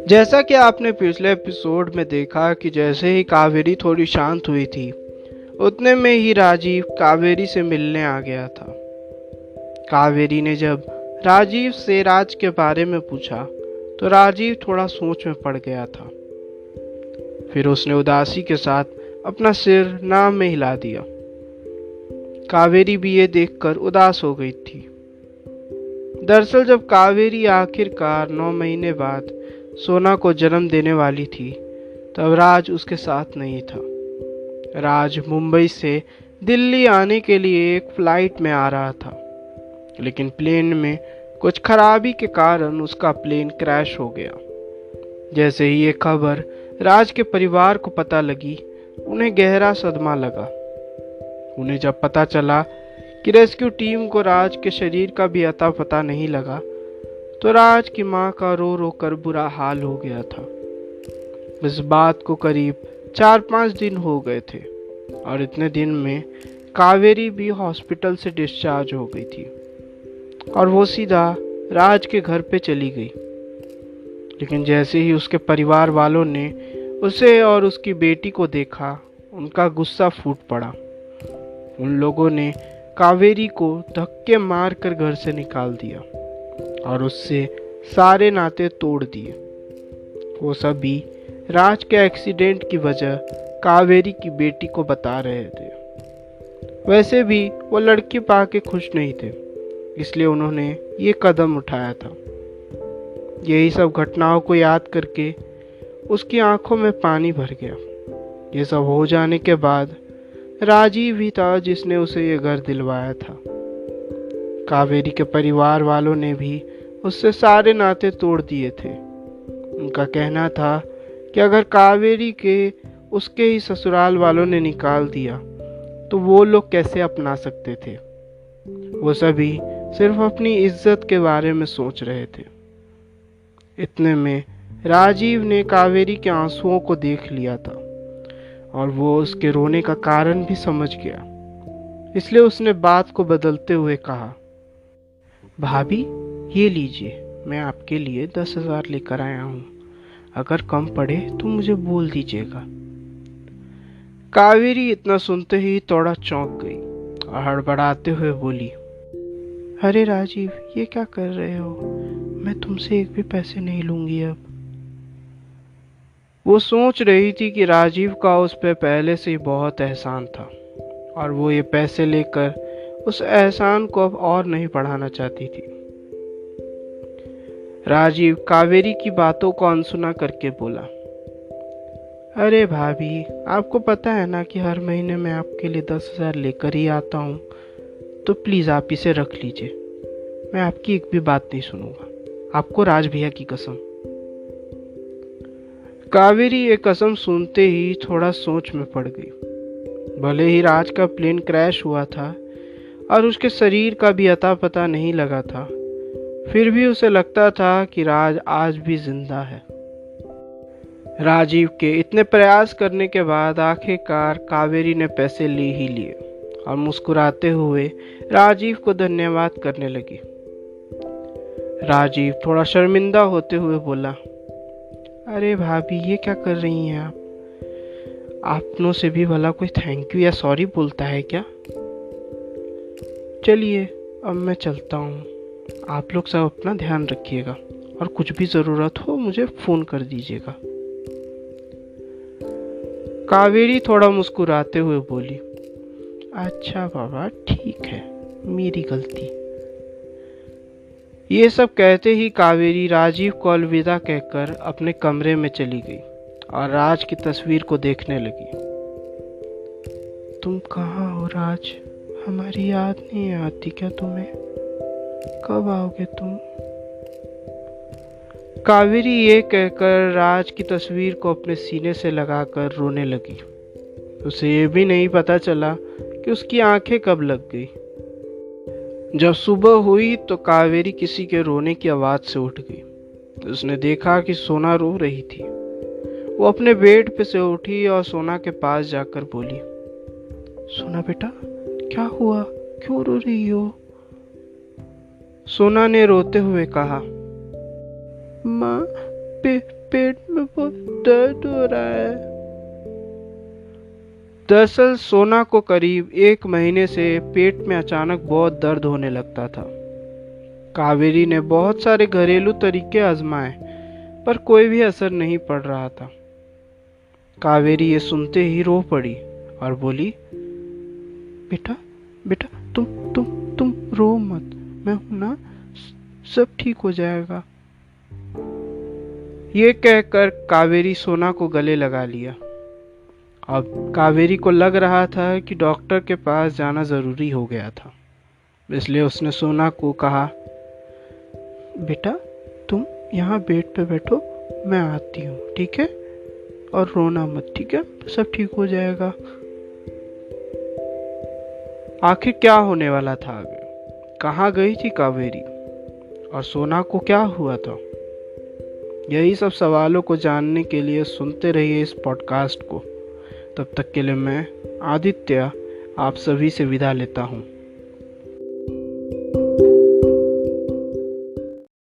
जैसा कि आपने पिछले एपिसोड में देखा कि जैसे ही कावेरी थोड़ी शांत हुई थी, उतने में ही राजीव कावेरी से मिलने आ गया था। कावेरी ने जब राजीव से राज के बारे में पूछा, तो राजीव थोड़ा सोच में पड़ गया था। फिर उसने उदासी के साथ अपना सिर नाम में हिला दिया। कावेरी भी ये देखकर उदास हो गई थी। दरअसल जब कावेरी आखिरकार 9 महीने बाद सोना को जन्म देने वाली थी, तब राज उसके साथ नहीं था। राज मुंबई से दिल्ली आने के लिए एक फ्लाइट में आ रहा था, लेकिन प्लेन में कुछ खराबी के कारण उसका प्लेन क्रैश हो गया। जैसे ही ये खबर राज के परिवार को पता लगी, उन्हें गहरा सदमा लगा। उन्हें जब पता चला कि रेस्क्यू टीम को राज के शरीर का भी अता पता नहीं लगा, तो राज की मां का रो रो कर बुरा हाल हो गया था। इस बात को करीब 4-5 दिन हो गए थे और इतने दिन में कावेरी भी हॉस्पिटल से डिस्चार्ज हो गई थी और वो सीधा राज के घर पे चली गई। लेकिन जैसे ही उसके परिवार वालों ने उसे और उसकी बेटी को देखा, उनका गुस्सा फूट पड़ा। उन लोगों ने कावेरी को धक्के मार कर घर से निकाल दिया और उससे सारे नाते तोड़ दिए। वो सभी राज के एक्सीडेंट की वजह कावेरी की बेटी को बता रहे थे। वैसे भी वो लड़की पाके खुश नहीं थे, इसलिए उन्होंने ये कदम उठाया था। यही सब घटनाओं को याद करके उसकी आंखों में पानी भर गया। ये सब हो जाने के बाद राजीव ही था जिसने उसे ये घर दिलवाया था। कावेरी के परिवार वालों ने भी उससे सारे नाते तोड़ दिए थे। उनका कहना था कि अगर कावेरी के उसके ही ससुराल वालों ने निकाल दिया, तो वो लोग कैसे अपना सकते थे। वो सभी सिर्फ अपनी इज्जत के बारे में सोच रहे थे। इतने में राजीव ने कावेरी के आंसुओं को देख लिया था और वो उसके रोने का कारण भी समझ गया। इसलिए उसने बात को बदलते हुए कहा, भाभी ये लीजिए, मैं आपके लिए 10,000 लेकर आया हूँ। अगर कम पड़े तो मुझे बोल दीजिएगा। कावेरी इतना सुनते ही थोड़ा चौंक गई और हड़बड़ाते हुए बोली, अरे राजीव, ये क्या कर रहे हो? मैं तुमसे एक भी पैसे नहीं लूंगी अब। वो सोच रही थी कि राजीव का उस पर पहले से ही बहुत एहसान था और वो ये पैसे लेकर उस एहसान को अब और नहीं बढ़ाना चाहती थी। राजीव कावेरी की बातों को अनसुना करके बोला, अरे भाभी, आपको पता है ना कि हर महीने मैं आपके लिए 10,000 लेकर ही आता हूँ, तो प्लीज़ आप इसे रख लीजिए। मैं आपकी एक भी बात नहीं सुनूंगा, आपको राज भैया की कसम। कावेरी ये कसम सुनते ही थोड़ा सोच में पड़ गई। भले ही राज का प्लेन क्रैश हुआ था और उसके शरीर का भी अता पता नहीं लगा था, फिर भी उसे लगता था कि राज आज भी जिंदा है। राजीव के इतने प्रयास करने के बाद आखिरकार कावेरी ने पैसे ले ही लिए और मुस्कुराते हुए राजीव को धन्यवाद करने लगी। राजीव थोड़ा शर्मिंदा होते हुए बोला, अरे भाभी, ये क्या कर रही हैं आप? आपनों से भी भला कोई थैंक यू या सॉरी बोलता है क्या? चलिए अब मैं चलता हूँ। आप लोग सब अपना ध्यान रखिएगा और कुछ भी ज़रूरत हो मुझे फ़ोन कर दीजिएगा। कावेरी थोड़ा मुस्कुराते हुए बोली, अच्छा बाबा, ठीक है, मेरी गलती। ये सब कहते ही कावेरी राजीव को अलविदा कहकर अपने कमरे में चली गई और राज की तस्वीर को देखने लगी। तुम कहाँ हो राज? हमारी याद नहीं आती क्या तुम्हें? कब आओगे तुम? कावेरी ये कहकर राज की तस्वीर को अपने सीने से लगाकर रोने लगी। उसे ये भी नहीं पता चला कि उसकी आंखें कब लग गई। जब सुबह हुई तो कावेरी किसी के रोने की आवाज से उठ गई। उसने देखा कि सोना रो रही थी। वो अपने बेड पे से उठी और सोना के पास जाकर बोली, सोना बेटा, क्या हुआ? क्यों रो रही हो? सोना ने रोते हुए कहा, माँ, पेट बहुत दर्द हो रहा है। दरअसल सोना को करीब 1 महीने से पेट में अचानक बहुत दर्द होने लगता था। कावेरी ने बहुत सारे घरेलू तरीके आजमाए, पर कोई भी असर नहीं पड़ रहा था। कावेरी ये सुनते ही रो पड़ी और बोली, बेटा बेटा तुम रो मत, मैं हूं ना, सब ठीक हो जाएगा। ये कहकर कावेरी सोना को गले लगा लिया। अब कावेरी को लग रहा था कि डॉक्टर के पास जाना जरूरी हो गया था, इसलिए उसने सोना को कहा, बेटा तुम यहाँ बेड पे बैठो, मैं आती हूँ, ठीक है, और रोना मत, ठीक है, सब ठीक हो जाएगा। आखिर क्या होने वाला था आगे? कहाँ गई थी कावेरी और सोना को क्या हुआ था? यही सब सवालों को जानने के लिए सुनते रहिए इस पॉडकास्ट को। तब तक के लिए मैं आदित्य आप सभी से विदा लेता हूँ।